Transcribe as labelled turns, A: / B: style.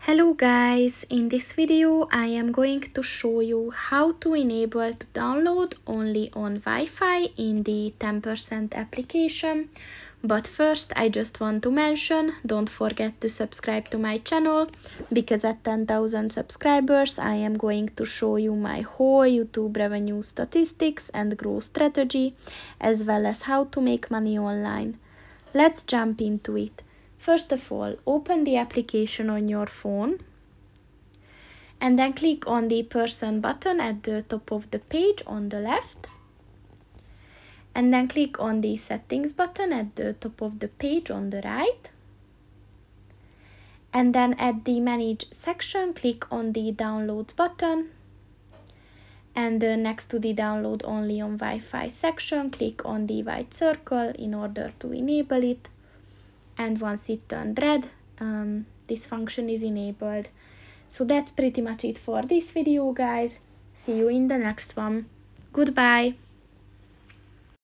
A: Hello guys, in this video I am going to show you how to enable to download only on Wi-Fi in the 10% application. But first I just want to mention, don't forget to subscribe to my channel, because at 10,000 subscribers I am going to show you my whole YouTube revenue statistics and growth strategy, as well as how to make money online. Let's jump into it. First of all, open the application on your phone and then click on the person button at the top of the page on the left, and then click on the settings button at the top of the page on the right, and then at the manage section click on the downloads button, and next to the download only on Wi-Fi section click on the white circle in order to enable it. And once it turned red, this function is enabled. So that's pretty much it for this video, guys. See you in the next one. Goodbye.